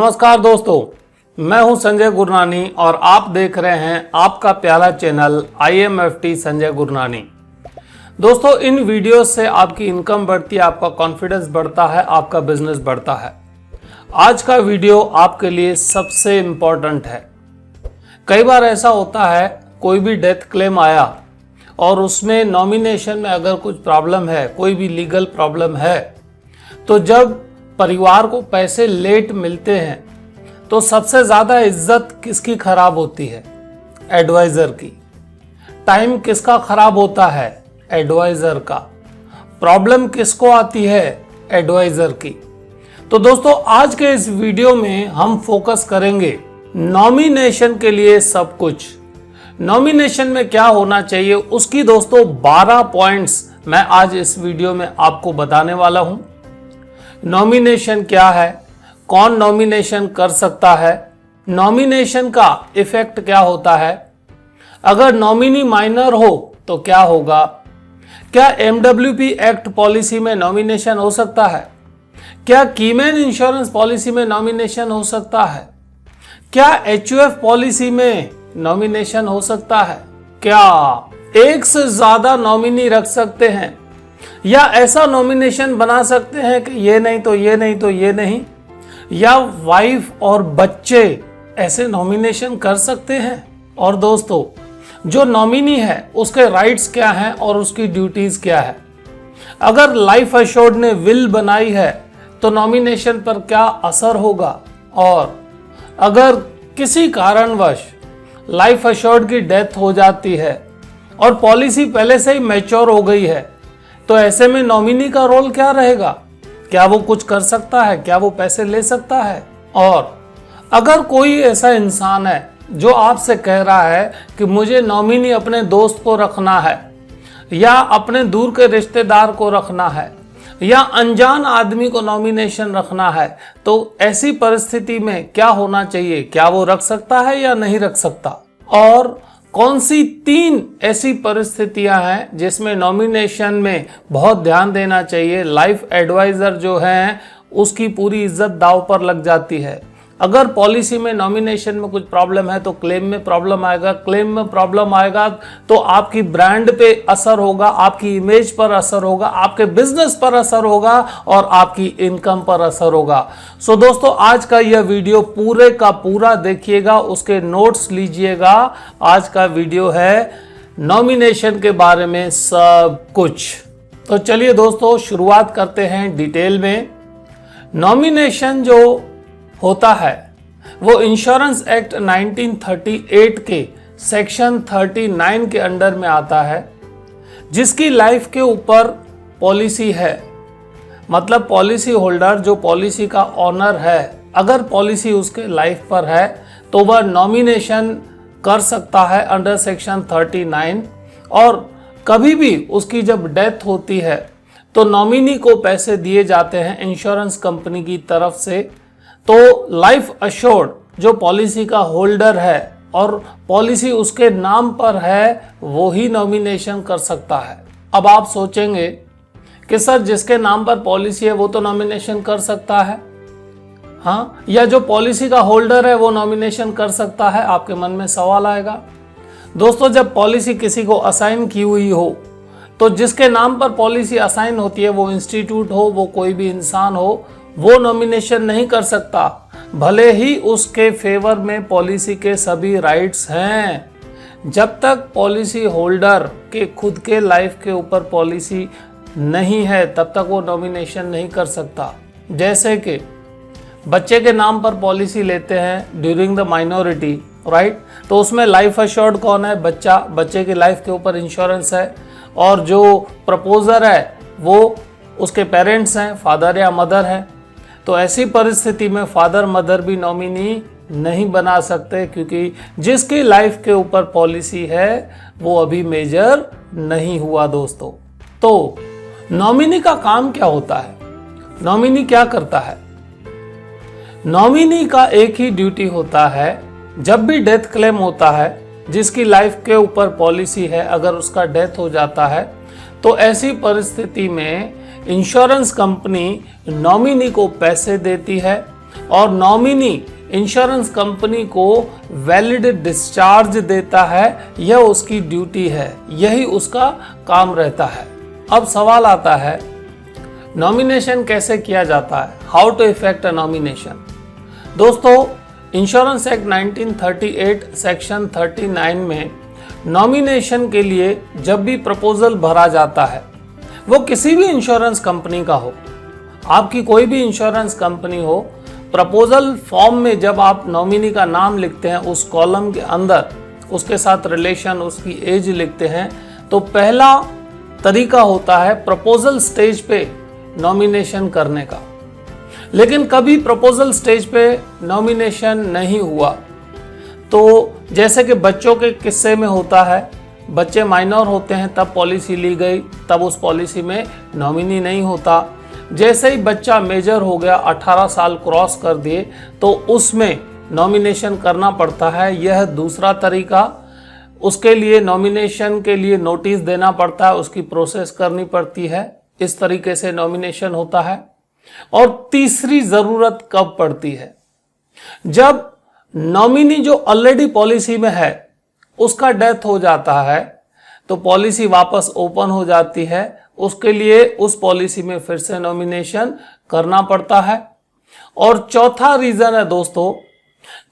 नमस्कार दोस्तों, मैं हूं संजय गुरनानी और आप देख रहे हैं आपका प्यारा चैनल IMFT संजय गुरनानी। दोस्तों, इन वीडियो से आपकी इनकम बढ़ती है, आपका कॉन्फिडेंस बढ़ता है, आपका बिजनेस बढ़ता है। आज का वीडियो आपके लिए सबसे इम्पोर्टेंट है। कई बार ऐसा होता है, कोई भी डेथ क्लेम आया और उसमें नॉमिनेशन में अगर कुछ प्रॉब्लम है, कोई भी लीगल प्रॉब्लम है, तो जब परिवार को पैसे लेट मिलते हैं तो सबसे ज़्यादा इज्जत किसकी खराब होती है? एडवाइज़र की। टाइम किसका खराब होता है? एडवाइज़र का। प्रॉब्लम किसको आती है? एडवाइज़र की। तो दोस्तों, आज के इस वीडियो में हम फोकस करेंगे नॉमिनेशन के लिए सब कुछ। नॉमिनेशन में क्या होना चाहिए उसकी दोस्तों 12 पॉइंट्स मैं आज इस वीडियो में आपको बताने वाला हूं। नॉमिनेशन क्या है, कौन नॉमिनेशन कर सकता है, नॉमिनेशन का इफेक्ट क्या होता है, अगर नॉमिनी माइनर हो तो क्या होगा, क्या MWP एक्ट पॉलिसी में नॉमिनेशन हो सकता है, क्या कीमैन इंश्योरेंस पॉलिसी में नॉमिनेशन हो सकता है, क्या HUF पॉलिसी में नॉमिनेशन हो सकता है, क्या एक से ज्यादा नॉमिनी रख सकते हैं या ऐसा नॉमिनेशन बना सकते हैं कि ये नहीं तो ये नहीं तो ये नहीं, या वाइफ और बच्चे ऐसे नॉमिनेशन कर सकते हैं। और दोस्तों, जो नॉमिनी है उसके राइट्स क्या हैं और उसकी ड्यूटीज क्या है। अगर लाइफ एश्योर्ड ने विल बनाई है तो नॉमिनेशन पर क्या असर होगा, और अगर किसी कारणवश लाइफ एश्योर्ड की डेथ हो जाती है और पॉलिसी पहले से ही मैच्योर हो गई है, तो ऐसे में नॉमिनी का रोल क्या रहेगा? क्या वो कुछ कर सकता है? क्या वो पैसे ले सकता है? और अगर कोई ऐसा इंसान है जो आपसे कह रहा है कि मुझे नॉमिनी अपने दोस्त को रखना है, या अपने दूर के रिश्तेदार को रखना है, या अनजान आदमी को नॉमिनेशन रखना है, तो ऐसी परिस्थिति में क्या होना चाहिए? क्या वो रख सकता है या नहीं रख सकता? और कौन सी 3 ऐसी परिस्थितियां हैं जिसमें नॉमिनेशन में बहुत ध्यान देना चाहिए? लाइफ एडवाइजर जो है उसकी पूरी इज्जत दांव पर लग जाती है। अगर पॉलिसी में नॉमिनेशन में कुछ प्रॉब्लम है तो क्लेम में प्रॉब्लम आएगा, क्लेम में प्रॉब्लम आएगा तो आपकी ब्रांड पे असर होगा, आपकी इमेज पर असर होगा, आपके बिजनेस पर असर होगा और आपकी इनकम पर असर होगा। सो दोस्तों, आज का यह वीडियो पूरे का पूरा देखिएगा, उसके नोट्स लीजिएगा। आज का वीडियो है नॉमिनेशन के बारे में सब कुछ। तो चलिए दोस्तों, शुरुआत करते हैं डिटेल में। नॉमिनेशन जो होता है वो इंश्योरेंस एक्ट 1938 के सेक्शन 39 के अंडर में आता है, जिसकी लाइफ के ऊपर पॉलिसी है। मतलब पॉलिसी होल्डर जो पॉलिसी का ऑनर है, अगर पॉलिसी उसके लाइफ पर है तो वह नॉमिनेशन कर सकता है अंडर सेक्शन 39। और कभी भी उसकी जब डेथ होती है तो नॉमिनी को पैसे दिए जाते हैं इंश्योरेंस कंपनी की तरफ से। तो लाइफ एश्योर्ड जो पॉलिसी का होल्डर है और पॉलिसी उसके नाम पर है, वो ही नॉमिनेशन कर सकता है। अब आप सोचेंगे कि सर, जिसके नाम पर पॉलिसी है वो तो नॉमिनेशन कर सकता है, हाँ, या जो पॉलिसी का होल्डर है वो नॉमिनेशन कर सकता है? आपके मन में सवाल आएगा। दोस्तों, जब पॉलिसी किसी को असाइन की हुई हो तो जिसके नाम पर पॉलिसी असाइन होती है, वो इंस्टीट्यूट हो, वो कोई भी इंसान हो, वो नॉमिनेशन नहीं कर सकता, भले ही उसके फेवर में पॉलिसी के सभी राइट्स हैं। जब तक पॉलिसी होल्डर के खुद के लाइफ के ऊपर पॉलिसी नहीं है तब तक वो नॉमिनेशन नहीं कर सकता। जैसे कि बच्चे के नाम पर पॉलिसी लेते हैं ड्यूरिंग द माइनॉरिटी, राइट, तो उसमें लाइफ एश्योर्ड कौन है? बच्चा। बच्चे की लाइफ के ऊपर इंश्योरेंस है, और जो प्रपोजर है वो उसके पेरेंट्स हैं, फादर या मदर है। तो ऐसी परिस्थिति में फादर मदर भी नॉमिनी नहीं बना सकते, क्योंकि जिसकी लाइफ के ऊपर पॉलिसी है वो अभी मेजर नहीं हुआ। दोस्तों, तो नॉमिनी का काम क्या होता है? नॉमिनी क्या करता है? नॉमिनी का एक ही ड्यूटी होता है, जब भी डेथ क्लेम होता है, जिसकी लाइफ के ऊपर पॉलिसी है, अगर उसका डेथ हो जाता है तो ऐसी परिस्थिति में इंश्योरेंस कंपनी नॉमिनी को पैसे देती है और नॉमिनी इंश्योरेंस कंपनी को वैलिड डिस्चार्ज देता है, यह उसकी ड्यूटी है, यही उसका काम रहता है। अब सवाल आता है नॉमिनेशन कैसे किया जाता है, how to effect a nomination. दोस्तों, इंश्योरेंस एक्ट 1938 सेक्शन 39 में नॉमिनेशन के लिए जब भी प्रपोजल भरा जाता है, वो किसी भी इंश्योरेंस कंपनी का हो, आपकी कोई भी इंश्योरेंस कंपनी हो, प्रपोजल फॉर्म में जब आप नॉमिनी का नाम लिखते हैं, उस कॉलम के अंदर उसके साथ रिलेशन, उसकी एज लिखते हैं, तो पहला तरीका होता है प्रपोजल स्टेज पे नॉमिनेशन करने का। लेकिन कभी प्रपोजल स्टेज पे नॉमिनेशन नहीं हुआ, तो जैसे कि बच्चों के किस्से में होता है, बच्चे माइनर होते हैं तब पॉलिसी ली गई, तब उस पॉलिसी में नॉमिनी नहीं होता। जैसे ही बच्चा मेजर हो गया, 18 साल क्रॉस कर दिए, तो उसमें नॉमिनेशन करना पड़ता है। यह दूसरा तरीका। उसके लिए नॉमिनेशन के लिए नोटिस देना पड़ता है, उसकी प्रोसेस करनी पड़ती है। इस तरीके से नॉमिनेशन होता है। और तीसरी जरूरत कब पड़ती है, जब नॉमिनी जो ऑलरेडी पॉलिसी में है उसका डेथ हो जाता है, तो पॉलिसी वापस ओपन हो जाती है। उसके लिए उस पॉलिसी में फिर से नॉमिनेशन करना पड़ता है। और चौथा रीजन है दोस्तों,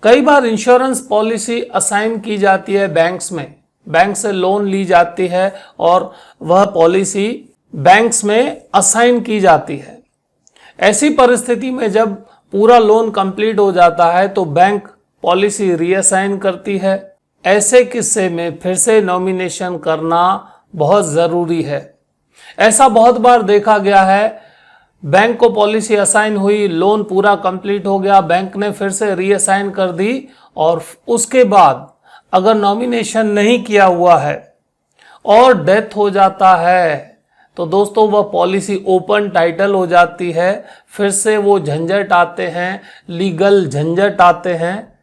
कई बार इंश्योरेंस पॉलिसी असाइन की जाती है बैंक्स में, बैंक से लोन ली जाती है और वह पॉलिसी बैंक्स में असाइन की जाती है। ऐसी परिस्थिति में जब पूरा लोन कंप्लीट हो जाता है तो बैंक पॉलिसी रीअसाइन करती है। ऐसे किस्से में फिर से नॉमिनेशन करना बहुत जरूरी है। ऐसा बहुत बार देखा गया है, बैंक को पॉलिसी असाइन हुई, लोन पूरा कंप्लीट हो गया, बैंक ने फिर से रीअसाइन कर दी, और उसके बाद अगर नॉमिनेशन नहीं किया हुआ है और डेथ हो जाता है, तो दोस्तों वह पॉलिसी ओपन टाइटल हो जाती है। फिर से वो झंझट आते हैं, लीगल झंझट आते हैं।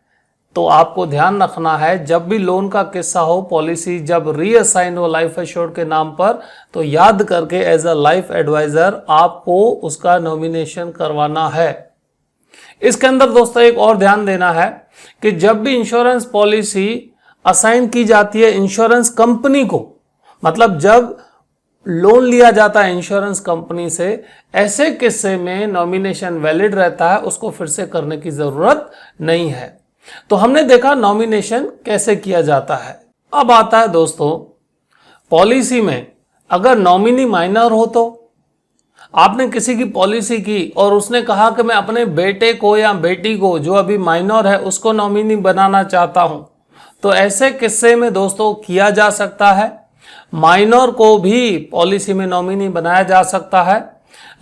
तो आपको ध्यान रखना है, जब भी लोन का किस्सा हो, पॉलिसी जब रीअसाइन हो लाइफ एश्योर्ड के नाम पर, तो याद करके एज अ लाइफ एडवाइजर आपको उसका नॉमिनेशन करवाना है। इसके अंदर दोस्तों एक और ध्यान देना है कि जब भी इंश्योरेंस पॉलिसी असाइन की जाती है इंश्योरेंस कंपनी को, मतलब जब लोन लिया जाता है इंश्योरेंस कंपनी से, ऐसे किस्से में नॉमिनेशन वैलिड रहता है, उसको फिर से करने की जरूरत नहीं है। तो हमने देखा नॉमिनेशन कैसे किया जाता है। अब आता है दोस्तों, पॉलिसी में अगर नॉमिनी माइनर हो, तो आपने किसी की पॉलिसी की और उसने कहा कि मैं अपने बेटे को या बेटी को जो अभी माइनर है उसको नॉमिनी बनाना चाहता हूं, तो ऐसे किस्से में दोस्तों किया जा सकता है। माइनर को भी पॉलिसी में नॉमिनी बनाया जा सकता है,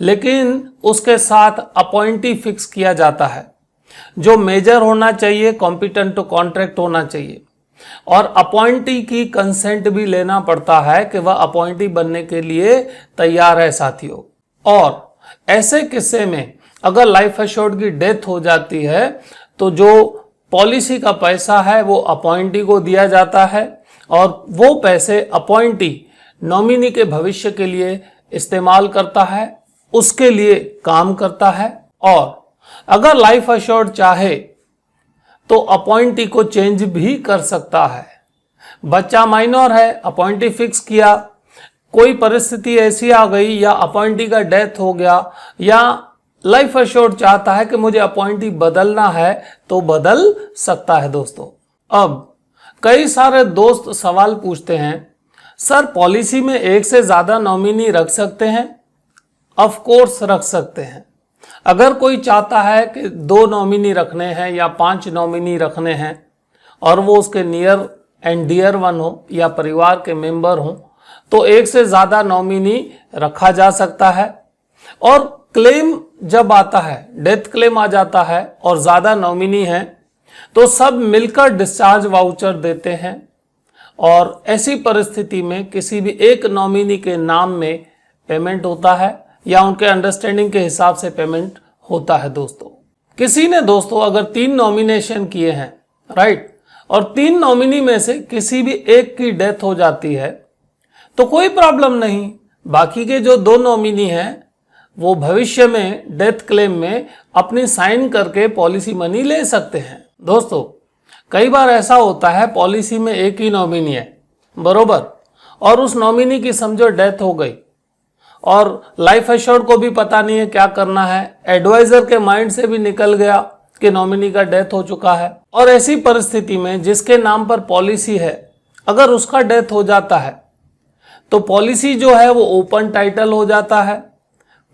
लेकिन उसके साथ अपॉइंटी फिक्स किया जाता है। जो मेजर होना चाहिए, कॉम्पिटेंट टू कॉन्ट्रैक्ट होना चाहिए, और अपॉइंटी की कंसेंट भी लेना पड़ता है कि वह अपॉइंटी बनने के लिए तैयार है साथियों। और ऐसे किस्से में अगर लाइफ एश्योर्ड की डेथ हो जाती है, तो जो पॉलिसी का पैसा है वो अपॉइंटी को दिया जाता है, और वो पैसे अपॉइंटी नॉमिनी के भविष्य के लिए इस्तेमाल करता है, उसके लिए काम करता है। और अगर लाइफ एश्योर्ड चाहे तो अपॉइंटी को चेंज भी कर सकता है। बच्चा माइनर है, अपॉइंटी फिक्स किया, कोई परिस्थिति ऐसी आ गई या अपॉइंटी का डेथ हो गया, या लाइफ एश्योर्ड चाहता है कि मुझे अपॉइंटी बदलना है, तो बदल सकता है दोस्तों। अब कई सारे दोस्त सवाल पूछते हैं, सर पॉलिसी में एक से ज्यादा नॉमिनी रख सकते हैं? ऑफ कोर्स रख सकते हैं। अगर कोई चाहता है कि 2 नॉमिनी रखने हैं या 5 नॉमिनी रखने हैं, और वो उसके नियर एंड डियर वन हो या परिवार के मेंबर हो, तो एक से ज्यादा नॉमिनी रखा जा सकता है। और क्लेम जब आता है, डेथ क्लेम आ जाता है और ज्यादा नॉमिनी है, तो सब मिलकर डिस्चार्ज वाउचर देते हैं। और ऐसी परिस्थिति में किसी भी एक नॉमिनी के नाम में पेमेंट होता है, या उनके अंडरस्टैंडिंग के हिसाब से पेमेंट होता है दोस्तों। किसी ने दोस्तों अगर 3 नॉमिनेशन किए हैं, राइट, और 3 नॉमिनी में से किसी भी एक की डेथ हो जाती है, तो कोई प्रॉब्लम नहीं, बाकी के जो 2 नॉमिनी हैं वो भविष्य में डेथ क्लेम में अपनी साइन करके पॉलिसी मनी ले सकते हैं। दोस्तों, कई बार ऐसा होता है पॉलिसी में एक ही नॉमिनी है, बरोबर, और उस नॉमिनी की समझो डेथ हो गई और लाइफ एश्योर्ड को भी पता नहीं है क्या करना है, एडवाइजर के माइंड से भी निकल गया कि नॉमिनी का डेथ हो चुका है। और ऐसी परिस्थिति में जिसके नाम पर पॉलिसी है, अगर उसका डेथ हो जाता है तो पॉलिसी जो है वो ओपन टाइटल हो जाता है,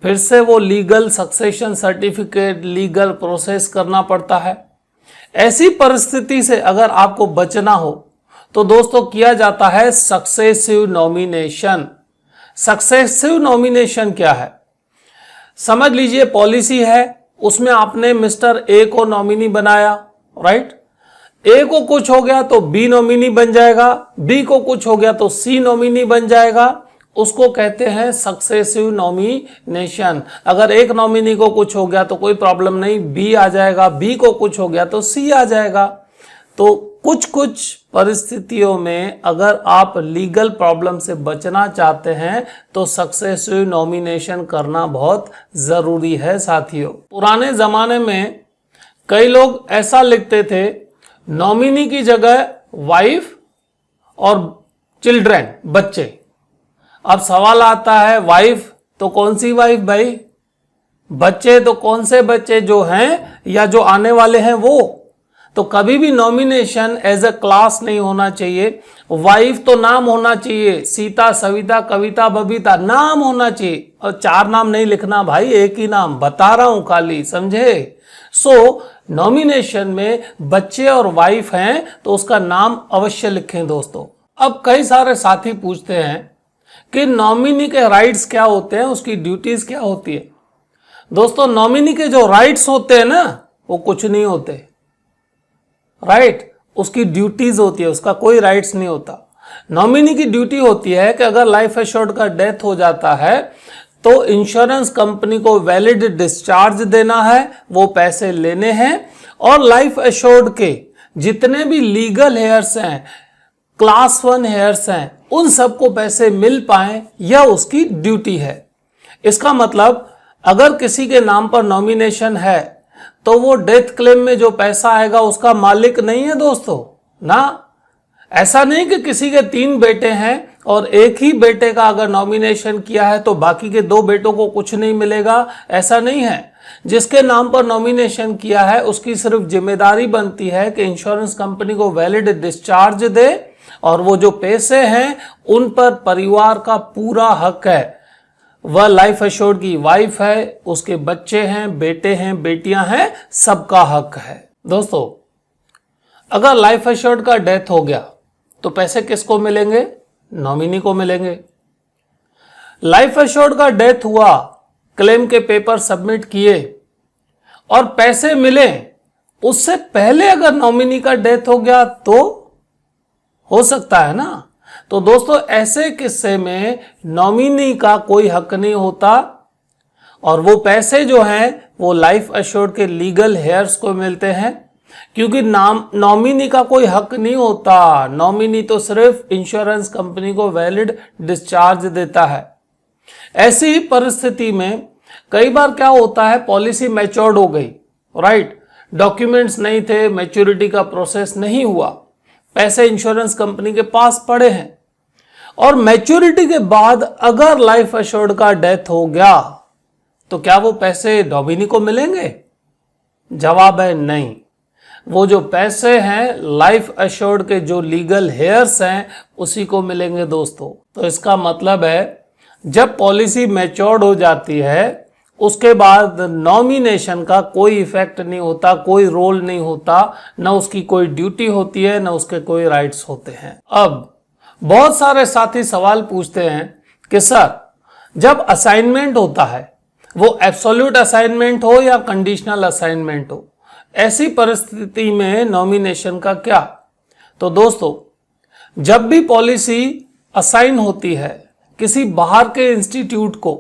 फिर से वो legal succession certificate, legal process करना पड़ता है। ऐसी परिस्थिति से अगर आपको बचना हो तो दोस्तों किया जाता है सक्सेसिव नॉमिनेशन। सक्सेसिव नॉमिनेशन क्या है? समझ लीजिए पॉलिसी है, उसमें आपने मिस्टर ए को नॉमिनी बनाया, राइट। ए को कुछ हो गया तो बी नॉमिनी बन जाएगा, बी को कुछ हो गया तो सी नॉमिनी बन जाएगा। उसको कहते हैं सक्सेसिव नॉमिनेशन। अगर एक नॉमिनी को कुछ हो गया तो कोई प्रॉब्लम नहीं, बी आ जाएगा, बी को कुछ हो गया तो सी आ जाएगा। तो कुछ कुछ परिस्थितियों में अगर आप लीगल प्रॉब्लम से बचना चाहते हैं तो सक्सेसिव नॉमिनेशन करना बहुत जरूरी है साथियों। पुराने जमाने में कई लोग ऐसा लिखते थे, नॉमिनी की जगह वाइफ और चिल्ड्रन, बच्चे। अब सवाल आता है, वाइफ तो कौन सी वाइफ भाई? बच्चे तो कौन से बच्चे, जो हैं या जो आने वाले हैं वो? तो कभी भी नॉमिनेशन एज अ क्लास नहीं होना चाहिए। वाइफ तो नाम होना चाहिए, सीता, सविता, कविता, बबीता, नाम होना चाहिए। और 4 नाम नहीं लिखना भाई, एक ही नाम बता रहा हूं खाली, समझे। सो नॉमिनेशन में बच्चे और वाइफ हैं तो उसका नाम अवश्य लिखें दोस्तों। अब कई सारे साथी पूछते हैं कि नॉमिनी के राइट्स क्या होते हैं, उसकी ड्यूटीज क्या होती है। दोस्तों, नॉमिनी के जो राइट्स होते हैं ना, वो कुछ नहीं होते, राइट। उसकी ड्यूटीज होती है, उसका कोई राइट्स नहीं होता। नॉमिनी की ड्यूटी होती है कि अगर लाइफ एश्योर्ड का डेथ हो जाता है तो इंश्योरेंस कंपनी को वैलिड डिस्चार्ज देना है, वो पैसे लेने हैं, और लाइफ एश्योर्ड के जितने भी लीगल हेयर्स हैं, क्लास 1 हेयर्स हैं, उन सबको पैसे मिल पाए, यह उसकी ड्यूटी है। इसका मतलब अगर किसी के नाम पर नॉमिनेशन है तो वो डेथ क्लेम में जो पैसा आएगा उसका मालिक नहीं है दोस्तों ना। ऐसा नहीं कि किसी के 3 बेटे हैं और एक ही बेटे का अगर नॉमिनेशन किया है तो बाकी के 2 बेटों को कुछ नहीं मिलेगा, ऐसा नहीं है। जिसके नाम पर नॉमिनेशन किया है उसकी सिर्फ जिम्मेदारी बनती है कि इंश्योरेंस कंपनी को वैलिड डिस्चार्ज दे, और वो जो पैसे हैं उन पर परिवार का पूरा हक है। वह लाइफ एश्योर्ड की वाइफ है, उसके बच्चे हैं, बेटे हैं, बेटियां हैं, सबका हक है। दोस्तों, अगर लाइफ एश्योर्ड का डेथ हो गया तो पैसे किसको मिलेंगे? नॉमिनी को मिलेंगे। लाइफ एश्योर्ड का डेथ हुआ, क्लेम के पेपर सबमिट किए और पैसे मिले, उससे पहले अगर नॉमिनी का डेथ हो गया तो हो सकता है ना। तो दोस्तों, ऐसे किस्से में नॉमिनी का कोई हक नहीं होता और वो पैसे जो हैं वो लाइफ एश्योर्ड के लीगल हेयर्स को मिलते हैं, क्योंकि नॉमिनी का कोई हक नहीं होता। नॉमिनी तो सिर्फ इंश्योरेंस कंपनी को वैलिड डिस्चार्ज देता है। ऐसी ही परिस्थिति में कई बार क्या होता है, पॉलिसी मैच्योर्ड हो गई, राइट, डॉक्यूमेंट्स नहीं थे, मैच्योरिटी का प्रोसेस नहीं हुआ, पैसे इंश्योरेंस कंपनी के पास पड़े हैं, और मैच्योरिटी के बाद अगर लाइफ एश्योर्ड का डेथ हो गया तो क्या वो पैसे नॉमिनी को मिलेंगे? जवाब है नहीं। वो जो पैसे हैं लाइफ एश्योर्ड के जो लीगल हेयर्स हैं उसी को मिलेंगे दोस्तों। तो इसका मतलब है जब पॉलिसी मैच्योर्ड हो जाती है उसके बाद नॉमिनेशन का कोई इफेक्ट नहीं होता, कोई रोल नहीं होता, ना उसकी कोई ड्यूटी होती है, ना उसके कोई राइट्स होते हैं। अब बहुत सारे साथी सवाल पूछते हैं कि सर, जब असाइनमेंट होता है वो एब्सोल्यूट असाइनमेंट हो या कंडीशनल असाइनमेंट हो, ऐसी परिस्थिति में नॉमिनेशन का क्या? तो दोस्तों, जब भी पॉलिसी असाइन होती है किसी बाहर के इंस्टीट्यूट को,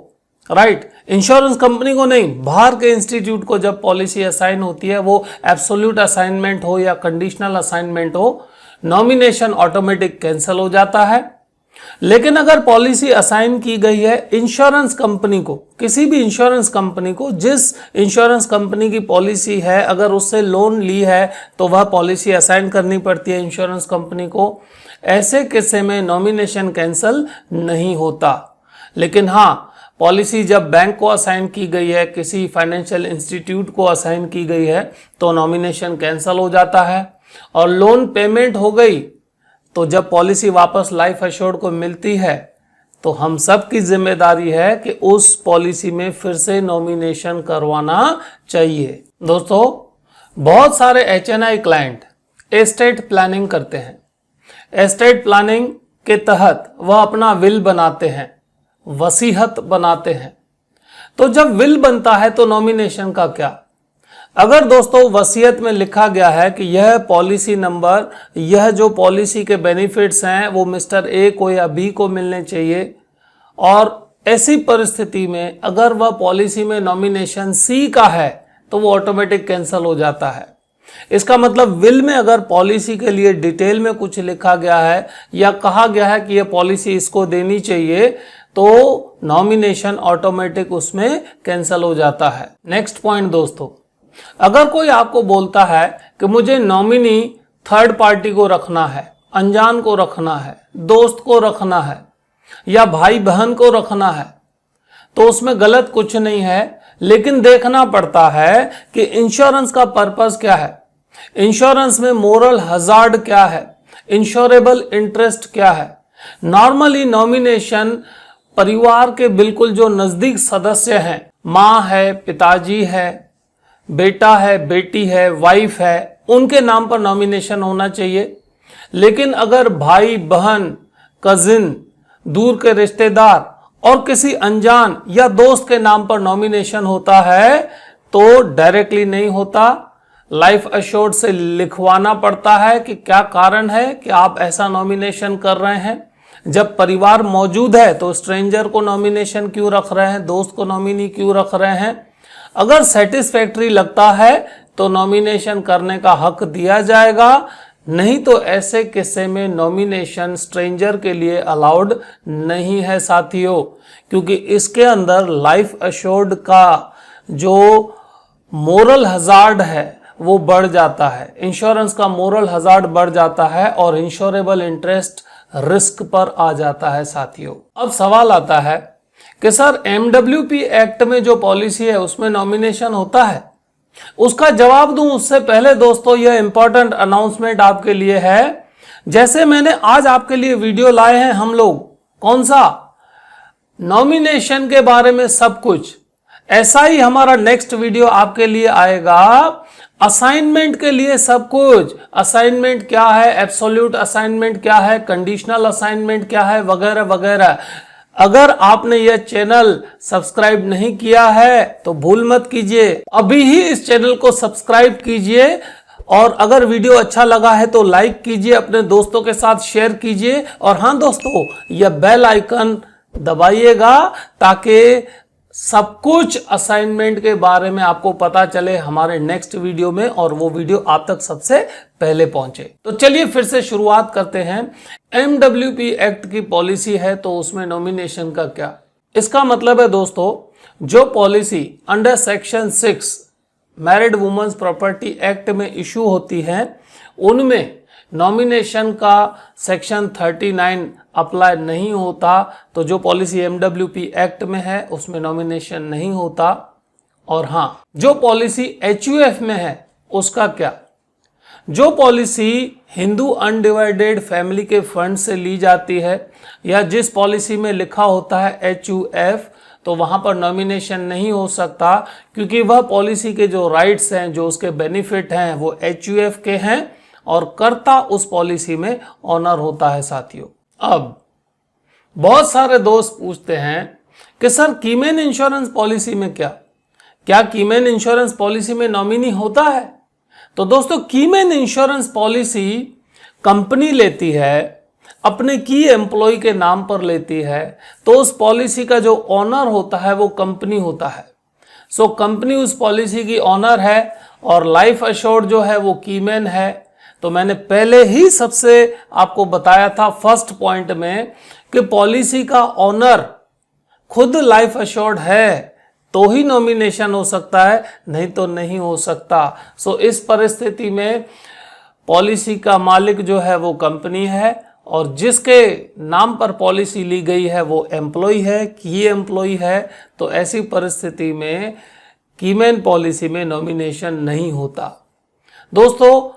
राइट, इंश्योरेंस कंपनी को नहीं, बाहर के इंस्टीट्यूट को जब पॉलिसी असाइन होती है, वो एब्सोल्यूट असाइनमेंट हो या कंडीशनल असाइनमेंट हो, नॉमिनेशन ऑटोमेटिक कैंसिल हो जाता है लेकिन अगर पॉलिसी असाइन की गई है इंश्योरेंस कंपनी को, किसी भी इंश्योरेंस कंपनी को, जिस इंश्योरेंस कंपनी की पॉलिसी है, अगर उससे लोन ली है तो वह पॉलिसी असाइन करनी पड़ती है इंश्योरेंस कंपनी को। ऐसे किस्से में नॉमिनेशन कैंसल नहीं होता। लेकिन हाँ, पॉलिसी जब बैंक को असाइन की गई है, किसी फाइनेंशियल इंस्टीट्यूट को असाइन की गई है, तो नॉमिनेशन कैंसल हो जाता है। और लोन पेमेंट हो गई तो जब पॉलिसी वापस लाइफ एश्योर्ड को मिलती है तो हम सब की जिम्मेदारी है कि उस पॉलिसी में फिर से नॉमिनेशन करवाना चाहिए। दोस्तों, बहुत सारे HNI क्लाइंट एस्टेट प्लानिंग करते हैं। एस्टेट प्लानिंग के तहत वह अपना विल बनाते हैं, वसीयत बनाते हैं। तो जब विल बनता है तो नॉमिनेशन का क्या? अगर दोस्तों वसीयत में लिखा गया है कि यह पॉलिसी नंबर, यह जो पॉलिसी के बेनिफिट्स हैं वो मिस्टर ए को या बी को मिलने चाहिए, और ऐसी परिस्थिति में अगर वह पॉलिसी में नॉमिनेशन सी का है तो वो ऑटोमेटिक कैंसिल हो जाता है। इसका मतलब विल में अगर पॉलिसी के लिए डिटेल में कुछ लिखा गया है या कहा गया है कि यह पॉलिसी इसको देनी चाहिए तो नॉमिनेशन ऑटोमेटिक उसमें कैंसिल हो जाता है। नेक्स्ट पॉइंट दोस्तों, अगर कोई आपको बोलता है कि मुझे नॉमिनी थर्ड पार्टी को रखना है, अनजान को रखना है, दोस्त को रखना है या भाई बहन को रखना है, तो उसमें गलत कुछ नहीं है। लेकिन देखना पड़ता है कि इंश्योरेंस का पर्पस क्या है, इंश्योरेंस में मोरल हजार्ड क्या है, इंश्योरेबल इंटरेस्ट क्या है। नॉर्मली नॉमिनेशन परिवार के बिल्कुल जो नजदीक सदस्य हैं, माँ है, पिताजी है, बेटा है, बेटी है, वाइफ है, उनके नाम पर नॉमिनेशन होना चाहिए। लेकिन अगर भाई बहन, कजिन, दूर के रिश्तेदार और किसी अनजान या दोस्त के नाम पर नॉमिनेशन होता है तो डायरेक्टली नहीं होता, लाइफ एश्योर्ड से लिखवाना पड़ता है कि क्या कारण है कि आप ऐसा नॉमिनेशन कर रहे हैं। जब परिवार मौजूद है तो स्ट्रेंजर को नॉमिनेशन क्यों रख रहे हैं, दोस्त को नॉमिनी क्यों रख रहे हैं। अगर सेटिस्फैक्टरी लगता है तो नॉमिनेशन करने का हक दिया जाएगा, नहीं तो ऐसे किस्से में नॉमिनेशन स्ट्रेंजर के लिए अलाउड नहीं है साथियों, क्योंकि इसके अंदर लाइफ एश्योर्ड का जो मोरल हजार्ड है वो बढ़ जाता है, इंश्योरेंस का मोरल हजार्ड बढ़ जाता है और इंश्योरेबल इंटरेस्ट रिस्क पर आ जाता है साथियों। अब सवाल आता है कि सर MWP एक्ट में जो पॉलिसी है उसमें नॉमिनेशन होता है? उसका जवाब दूं उससे पहले दोस्तों यह इंपॉर्टेंट अनाउंसमेंट आपके लिए है। जैसे मैंने आज आपके लिए वीडियो लाए हैं हम लोग, कौन सा, नॉमिनेशन के बारे में सब कुछ, ऐसा ही हमारा नेक्स्ट वीडियो आपके लिए आएगा असाइनमेंट के लिए सब कुछ। असाइनमेंट क्या है, एब्सोल्यूट असाइनमेंट क्या है, कंडीशनल असाइनमेंट क्या है, वगैरह वगैरह। अगर आपने यह चैनल सब्सक्राइब नहीं किया है तो भूल मत कीजिए, अभी ही इस चैनल को सब्सक्राइब कीजिए, और अगर वीडियो अच्छा लगा है तो लाइक कीजिए, अपने दोस्तों के साथ शेयर कीजिए, और हाँ दोस्तों यह बेल आइकन दबाइएगा ताकि सब कुछ असाइनमेंट के बारे में आपको पता चले हमारे नेक्स्ट वीडियो में, और वो वीडियो आप तक सबसे पहले पहुंचे। तो चलिए फिर से शुरुआत करते हैं। MWP एक्ट की पॉलिसी है तो उसमें नॉमिनेशन का क्या? इसका मतलब है दोस्तों, जो policy under section 6 married women's property act में इशू होती है उनमें नॉमिनेशन का सेक्शन 39 अप्लाई नहीं होता। तो जो पॉलिसी MWP एक्ट में है उसमें नॉमिनेशन नहीं होता। और हाँ, जो पॉलिसी HUF में है उसका क्या? जो पॉलिसी हिंदू अनडिवाइडेड फैमिली के फंड से ली जाती है या जिस पॉलिसी में लिखा होता है HUF, तो वहां पर नॉमिनेशन नहीं हो सकता, क्योंकि वह पॉलिसी के जो राइट्स हैं, जो उसके बेनिफिट हैं, वो HUF के हैं और कर्ता उस पॉलिसी में ऑनर होता है साथियों। अब बहुत सारे दोस्त पूछते हैं कि सर कीमेन इंश्योरेंस पॉलिसी में क्या कीमेन इंश्योरेंस पॉलिसी में नॉमिनी होता है? तो दोस्तों, कीमेन इंश्योरेंस पॉलिसी कंपनी लेती है, अपने की एम्प्लॉय के नाम पर लेती है, तो उस पॉलिसी का जो ऑनर होता है वो कंपनी होता है। कंपनी उस पॉलिसी की ऑनर है और लाइफ एश्योर्ड जो है वो कीमेन है। तो मैंने पहले ही सबसे आपको बताया था फर्स्ट पॉइंट में कि पॉलिसी का ओनर खुद लाइफ एश्योर्ड है तो ही नॉमिनेशन हो सकता है, नहीं तो नहीं हो सकता। सो इस परिस्थिति में पॉलिसी का मालिक जो है वो कंपनी है और जिसके नाम पर पॉलिसी ली गई है वो एम्प्लॉय है, की एम्प्लॉय है। तो ऐसी परिस्थिति में कीमैन पॉलिसी में नॉमिनेशन नहीं होता। दोस्तों,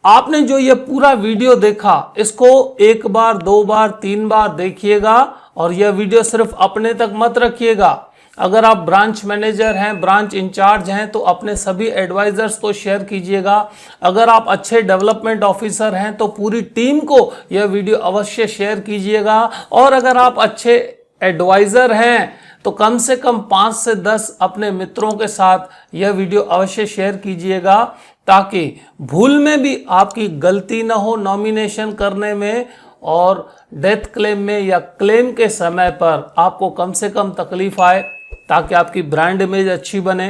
आपने जो ये पूरा वीडियो देखा इसको एक बार, दो बार, तीन बार देखिएगा और यह वीडियो सिर्फ अपने तक मत रखिएगा। अगर आप ब्रांच मैनेजर हैं, ब्रांच इंचार्ज हैं तो अपने सभी एडवाइजर्स को शेयर कीजिएगा। अगर आप अच्छे डेवलपमेंट ऑफिसर हैं तो पूरी टीम को यह वीडियो अवश्य शेयर कीजिएगा। और अगर आप अच्छे एडवाइजर हैं तो कम से कम 5 से 10 अपने मित्रों के साथ यह वीडियो अवश्य शेयर कीजिएगा ताकि भूल में भी आपकी गलती ना हो नॉमिनेशन करने में और डेथ क्लेम में या क्लेम के समय पर आपको कम से कम तकलीफ आए, ताकि आपकी ब्रांड इमेज अच्छी बने,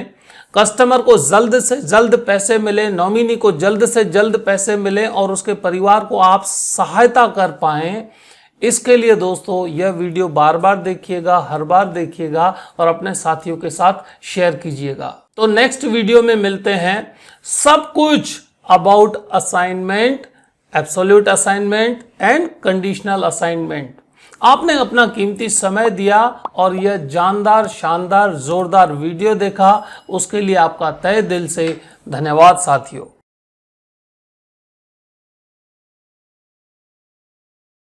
कस्टमर को जल्द से जल्द पैसे मिले, नॉमिनी को जल्द से जल्द पैसे मिले और उसके परिवार को आप सहायता कर पाएं। इसके लिए दोस्तों यह वीडियो बार बार देखिएगा, हर बार देखिएगा और अपने साथियों के साथ शेयर कीजिएगा। तो नेक्स्ट वीडियो में मिलते हैं सब कुछ about assignment, absolute assignment and conditional assignment. आपने अपना कीमती समय दिया और यह जानदार, शानदार, जोरदार वीडियो देखा, उसके लिए आपका तहे दिल से धन्यवाद साथियों।